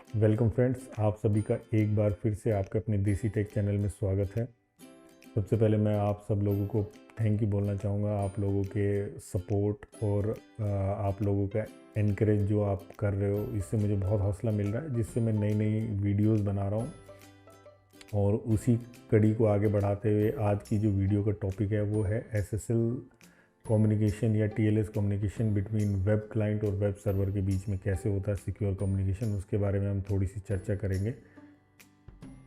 Welcome friends, आप सभी का एक बार फिर से आपके अपने देसी टेक चैनल में स्वागत है। सबसे पहले मैं आप सब लोगों को थैंक यू बोलना चाहूँगा, आप लोगों के सपोर्ट और आप लोगों का एनकरेज जो आप कर रहे हो, इससे मुझे बहुत हौसला मिल रहा है, जिससे मैं नई नई वीडियोस बना रहा हूँ। और उसी कड़ी को आगे बढ़ाते हुए आज की जो वीडियो का टॉपिक है वो है एसएसएल कम्युनिकेशन या TLS communication between web client और वेब सर्वर के बीच में कैसे होता है सिक्योर कम्युनिकेशन। उसके बारे में हम थोड़ी सी चर्चा करेंगे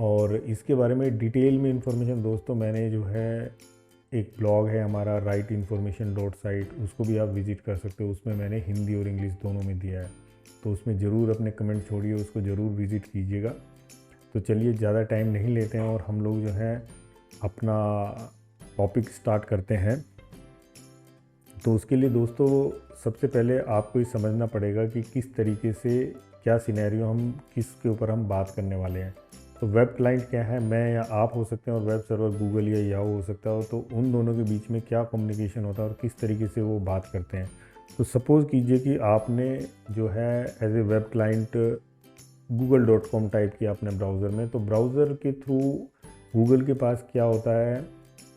और इसके बारे में डिटेल में इंफॉर्मेशन दोस्तों मैंने जो है एक ब्लॉग है हमारा राइट इन्फॉर्मेशन डॉट साइट, उसको भी आप विज़िट कर सकते हो। उसमें मैंने हिंदी और इंग्लिश दोनों में दिया है, तो उसमें ज़रूर अपने कमेंट छोड़िए, उसको ज़रूर विज़िट कीजिएगा। तो चलिए ज़्यादा टाइम नहीं लेते हैं और हम लोग जो है अपना टॉपिक स्टार्ट करते हैं। तो उसके लिए दोस्तों सबसे पहले आपको ये समझना पड़ेगा कि किस तरीके से क्या सिनेरियो हम किसके ऊपर हम बात करने वाले हैं। तो वेब क्लाइंट क्या है, मैं या आप हो सकते हैं, और वेब सर्वर गूगल या याहू हो सकता हो। तो उन दोनों के बीच में क्या कम्युनिकेशन होता है और किस तरीके से वो बात करते हैं। तो सपोज़ कीजिए कि आपने जो है as a web client google.com type किया अपने ब्राउज़र में। तो ब्राउज़र के थ्रू गूगल के पास क्या होता है,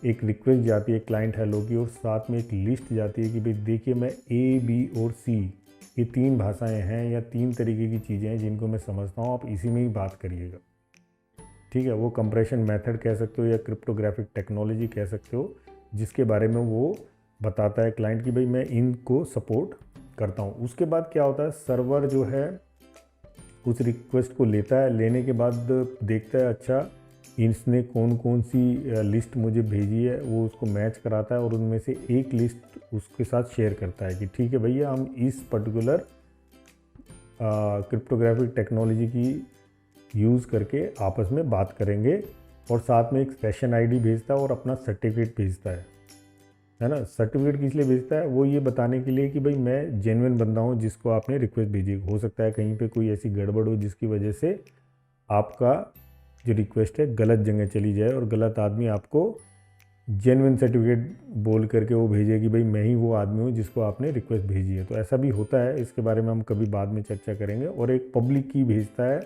एक रिक्वेस्ट जाती है क्लाइंट हेलो की, और साथ में एक लिस्ट जाती है कि भाई देखिए मैं ए बी और सी, ये तीन भाषाएं हैं या तीन तरीके की चीज़ें हैं जिनको मैं समझता हूँ, आप इसी में ही बात करिएगा। ठीक है, वो कंप्रेशन मेथड कह सकते हो या क्रिप्टोग्राफिक टेक्नोलॉजी कह सकते हो, जिसके बारे में वो बताता है क्लाइंट की भाई मैं इनको सपोर्ट करता हूँ। उसके बाद क्या होता है, सर्वर जो है उस रिक्वेस्ट को लेता है, लेने के बाद देखता है अच्छा इसने कौन कौन सी लिस्ट मुझे भेजी है, वो उसको मैच कराता है और उनमें से एक लिस्ट उसके साथ शेयर करता है कि ठीक है भैया हम इस पर्टिकुलर क्रिप्टोग्राफिक टेक्नोलॉजी की यूज़ करके आपस में बात करेंगे। और साथ में एक सेशन आईडी भेजता है और अपना सर्टिफिकेट भेजता है ना। सर्टिफिकेट किस लिए भेजता है, वो ये बताने के लिए कि भाई मैं जेन्युइन बंदा हूँ जिसको आपने रिक्वेस्ट भेजी। हो सकता है कहीं पे कोई ऐसी गड़बड़ हो जिसकी वजह से आपका जो रिक्वेस्ट है गलत जगह चली जाए और गलत आदमी आपको जेन्युइन सर्टिफिकेट बोल करके वो भेजे कि भाई मैं ही वो आदमी हूँ जिसको आपने रिक्वेस्ट भेजी है। तो ऐसा भी होता है, इसके बारे में हम कभी बाद में चर्चा करेंगे। और एक पब्लिक की भेजता है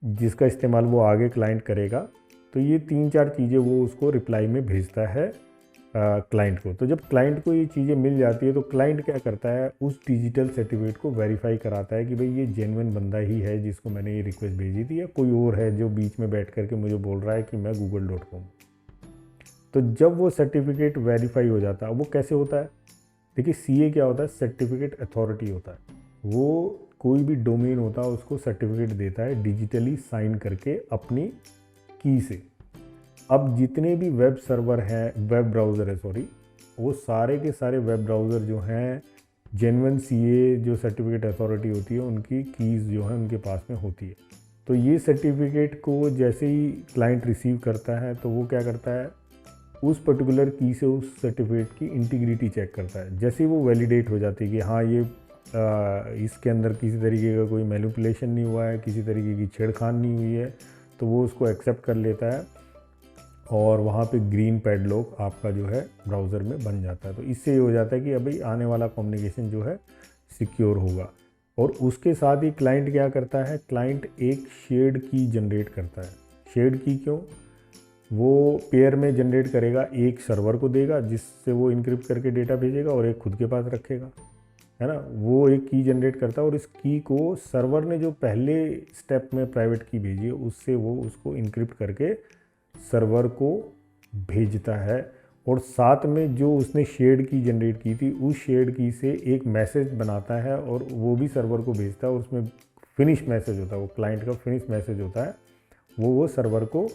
जिसका इस्तेमाल वो आगे क्लाइंट करेगा। तो ये तीन चार चीज़ें वो उसको रिप्लाई में भेजता है क्लाइंट को। तो जब क्लाइंट को ये चीज़ें मिल जाती है तो क्लाइंट क्या करता है, उस डिजिटल सर्टिफिकेट को वेरीफाई कराता है कि भाई ये जेन्युइन बंदा ही है जिसको मैंने ये रिक्वेस्ट भेजी थी, या कोई और है जो बीच में बैठ करके मुझे बोल रहा है कि मैं google.com। तो जब वो सर्टिफिकेट वेरीफाई हो जाता है, वो कैसे होता है, देखिए सीए क्या होता है, सर्टिफिकेट अथॉरिटी होता है। वो कोई भी डोमेन होता है उसको सर्टिफिकेट देता है डिजिटली साइन करके अपनी की से। अब जितने भी वेब सर्वर हैं, वेब ब्राउज़र है सॉरी, वो सारे के सारे वेब ब्राउज़र जो हैं जेन्युइन सीए जो सर्टिफिकेट अथॉरिटी होती है उनकी कीज़ जो है उनके पास में होती है। तो ये सर्टिफिकेट को जैसे ही क्लाइंट रिसीव करता है तो वो क्या करता है, उस पर्टिकुलर की से उस सर्टिफिकेट की इंटीग्रिटी चेक करता है। जैसे ही वो वैलिडेट हो जाती है कि हाँ ये इसके अंदर किसी तरीके का कोई मैनिपुलेशन नहीं हुआ है, किसी तरीके की छेड़खानी नहीं हुई है, तो वो उसको एक्सेप्ट कर लेता है और वहाँ पे ग्रीन पैडलॉक आपका जो है ब्राउज़र में बन जाता है। तो इससे ये हो जाता है कि अभी आने वाला कम्युनिकेशन जो है सिक्योर होगा। और उसके साथ ही क्लाइंट क्या करता है, क्लाइंट एक शेयर्ड की जनरेट करता है। शेयर्ड की क्यों, वो पेयर में जनरेट करेगा, एक सर्वर को देगा जिससे वो इनक्रिप्ट करके डेटा भेजेगा और एक खुद के पास रखेगा, है ना। वो एक की जनरेट करता है और इस की को सर्वर ने जो पहले स्टेप में प्राइवेट की भेजी है उससे वो उसको इनक्रिप्ट करके सर्वर को भेजता है। और साथ में जो उसने शेयर्ड की जनरेट की थी उस शेयर्ड की से एक मैसेज बनाता है और वो भी सर्वर को भेजता है, और उसमें फिनिश मैसेज होता है, वो क्लाइंट का फिनिश मैसेज होता है, वो सर्वर को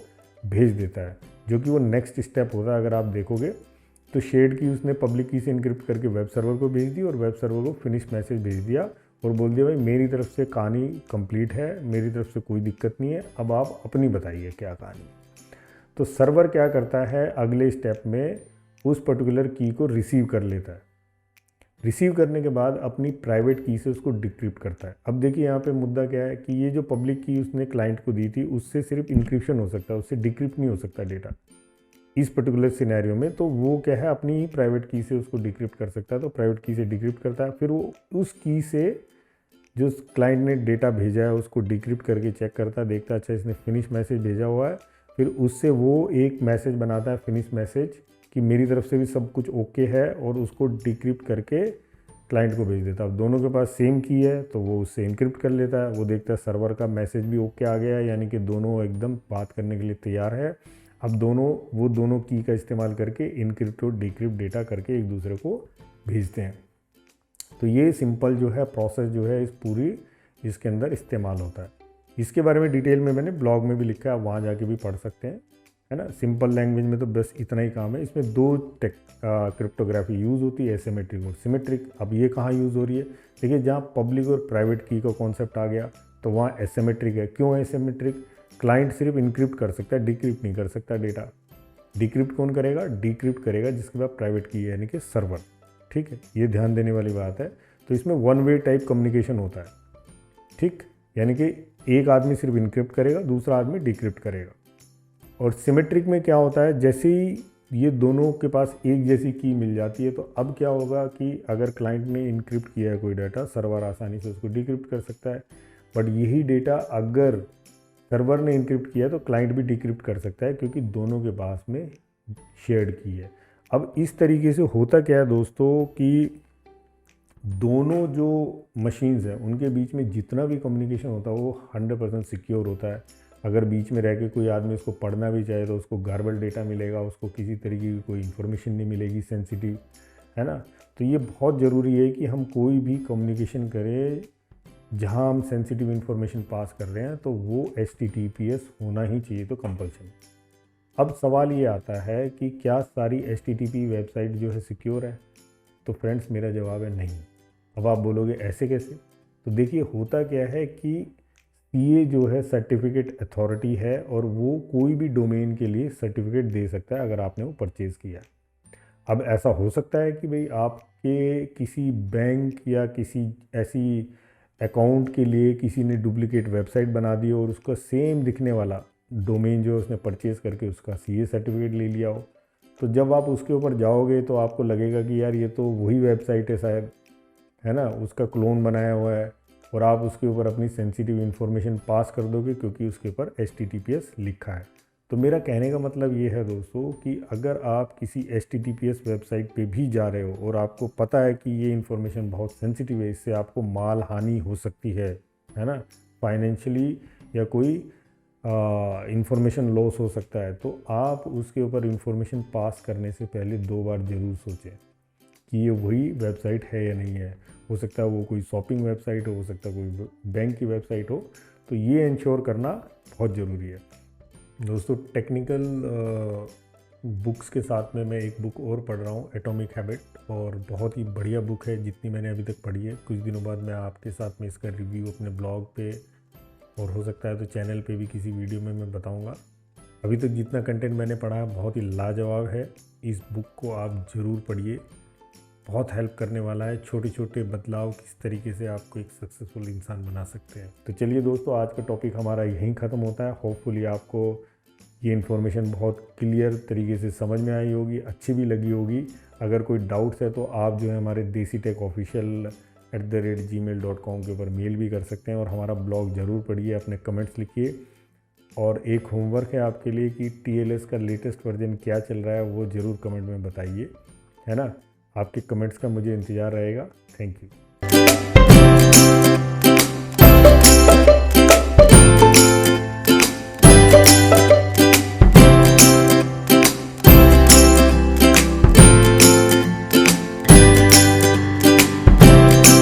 भेज देता है, जो कि वो नेक्स्ट स्टेप होता है। अगर आप देखोगे तो शेयर्ड की उसने पब्लिक की से इनक्रिप्ट करके वेब सर्वर को भेज दी और वेब सर्वर को फिनिश मैसेज भेज दिया और बोल दिया भाई मेरी तरफ से कहानी कंप्लीट है, मेरी तरफ से कोई दिक्कत नहीं है, अब आप अपनी बताइए क्या कहानी। तो सर्वर क्या करता है, अगले स्टेप में उस पर्टिकुलर की को रिसीव कर लेता है। रिसीव करने के बाद अपनी प्राइवेट की से उसको डिक्रिप्ट करता है। अब देखिए यहाँ पे मुद्दा क्या है कि ये जो पब्लिक की उसने क्लाइंट को दी थी उससे सिर्फ इंक्रिप्शन हो सकता है, उससे डिक्रिप्ट नहीं हो सकता डेटा इस पर्टिकुलर सिनेरियो में। तो वो क्या है, अपनी ही प्राइवेट की से उसको डिक्रिप्ट कर सकता है। तो प्राइवेट की से डिक्रिप्ट करता है, फिर वो उस की से जो क्लाइंट ने डेटा भेजा है उसको डिक्रिप्ट करके चेक करता है, देखता है अच्छा इसने फिनिश मैसेज भेजा हुआ है, फिर उससे वो एक मैसेज बनाता है फिनिश मैसेज कि मेरी तरफ से भी सब कुछ ओके है, और उसको डिक्रिप्ट करके क्लाइंट को भेज देता है। अब दोनों के पास सेम की है तो वो उससे इनक्रिप्ट कर लेता है, वो देखता है सर्वर का मैसेज भी ओके आ गया है, यानी कि दोनों एकदम बात करने के लिए तैयार है। अब वो दोनों की का इस्तेमाल करके इनक्रिप्ट और डिक्रिप्ट डेटा करके एक दूसरे को भेजते हैं। तो ये सिंपल जो है प्रोसेस जो है इस पूरी इसके अंदर इस्तेमाल होता है। इसके बारे में डिटेल में मैंने ब्लॉग में भी लिखा है, आप वहाँ जाके भी पढ़ सकते हैं, है ना। सिंपल लैंग्वेज में तो बस इतना ही काम है। इसमें दो क्रिप्टोग्राफी यूज़ होती है, एसिमेट्रिक और सिमेट्रिक। अब ये कहाँ यूज़ हो रही है, देखिए जहाँ पब्लिक और प्राइवेट की का कॉन्सेप्ट आ गया तो वहाँ एसिमेट्रिक है। क्यों एसिमेट्रिक? क्लाइंट सिर्फ इनक्रिप्ट कर सकता है, डिक्रिप्ट नहीं कर सकता डेटा। डिक्रिप्ट कौन करेगा? डिक्रिप्ट करेगा जिसके बाद प्राइवेट की है, यानी कि सर्वर। ठीक है, ये ध्यान देने वाली बात है। तो इसमें वन वे टाइप कम्युनिकेशन होता है, ठीक, यानी कि एक आदमी सिर्फ इनक्रिप्ट करेगा, दूसरा आदमी डिक्रिप्ट करेगा। और सिमेट्रिक में क्या होता है, जैसे ही ये दोनों के पास एक जैसी की मिल जाती है तो अब क्या होगा कि अगर क्लाइंट ने इनक्रिप्ट किया है कोई डाटा, सर्वर आसानी से उसको डिक्रिप्ट कर सकता है। बट यही डेटा अगर सर्वर ने इनक्रिप्ट किया तो क्लाइंट भी डिक्रिप्ट कर सकता है, क्योंकि दोनों के पास में शेयर्ड की है। अब इस तरीके से होता क्या है दोस्तों कि दोनों जो मशीन्स हैं उनके बीच में जितना भी कम्युनिकेशन होता है वो 100% सिक्योर होता है। अगर बीच में रह के कोई आदमी उसको पढ़ना भी चाहे तो उसको गार्बल डेटा मिलेगा, उसको किसी तरीके की कोई इन्फॉर्मेशन नहीं मिलेगी सेंसिटिव, है ना। तो ये बहुत ज़रूरी है कि हम कोई भी कम्युनिकेशन करें जहां हम सेंसिटिव इन्फॉर्मेशन पास कर रहे हैं तो वो HTTPS होना ही चाहिए, तो कंपल्सन। अब सवाल ये आता है कि क्या सारी HTTP वेबसाइट जो है सिक्योर है? तो फ्रेंड्स मेरा जवाब है नहीं। अब आप बोलोगे ऐसे कैसे? तो देखिए होता क्या है कि CA जो है सर्टिफिकेट अथॉरिटी है और वो कोई भी डोमेन के लिए सर्टिफिकेट दे सकता है अगर आपने वो परचेज़ किया। अब ऐसा हो सकता है कि भाई आपके किसी बैंक या किसी ऐसी अकाउंट के लिए किसी ने डुप्लीकेट वेबसाइट बना दी और उसका सेम दिखने वाला डोमेन जो उसने परचेज़ करके उसका CA सर्टिफिकेट ले लिया हो। तो जब आप उसके ऊपर जाओगे तो आपको लगेगा कि यार ये तो वही वेबसाइट है शायद, है ना, उसका क्लोन बनाया हुआ है, और आप उसके ऊपर अपनी सेंसिटिव इन्फॉर्मेशन पास कर दोगे क्योंकि उसके ऊपर HTTPS लिखा है। तो मेरा कहने का मतलब ये है दोस्तों कि अगर आप किसी HTTPS वेबसाइट पे भी जा रहे हो और आपको पता है कि ये इन्फॉर्मेशन बहुत सेंसिटिव है, इससे आपको माल हानि हो सकती है ना, फाइनेंशियली या कोई इन्फॉर्मेशन लॉस हो सकता है, तो आप उसके ऊपर इन्फॉर्मेशन पास करने से पहले 2 बार ज़रूर सोचें कि ये वही वेबसाइट है या नहीं है। हो सकता है वो कोई शॉपिंग वेबसाइट हो सकता है कोई बैंक की वेबसाइट हो, तो ये इंश्योर करना बहुत ज़रूरी है दोस्तों। टेक्निकल बुक्स के साथ में मैं एक बुक और पढ़ रहा हूँ, एटॉमिक हैबिट, और बहुत ही बढ़िया बुक है जितनी मैंने अभी तक पढ़ी है। कुछ दिनों बाद मैं आपके साथ में इसका रिव्यू अपने ब्लॉग पे और हो सकता है तो चैनल पे भी किसी वीडियो में मैं बताऊंगा। अभी तक जितना कंटेंट मैंने पढ़ा है बहुत ही लाजवाब है। इस बुक को आप ज़रूर पढ़िए, बहुत हेल्प करने वाला है। छोटे छोटे बदलाव किस तरीके से आपको एक सक्सेसफुल इंसान बना सकते हैं। तो चलिए दोस्तों, आज का टॉपिक हमारा यहीं ख़त्म होता है। होपफुली आपको ये इन्फॉर्मेशन बहुत क्लियर तरीके से समझ में आई होगी, अच्छी भी लगी होगी। अगर कोई डाउट्स है तो आप जो है हमारे desiTechOfficial@gmail.com के ऊपर मेल भी कर सकते हैं, और हमारा ब्लॉग ज़रूर पढ़िए, अपने कमेंट्स लिखिए। और एक होमवर्क है आपके लिए कि TLS का लेटेस्ट वर्जन क्या चल रहा है वो ज़रूर कमेंट में बताइए, है ना। आपके कमेंट्स का मुझे इंतज़ार रहेगा। Thank you.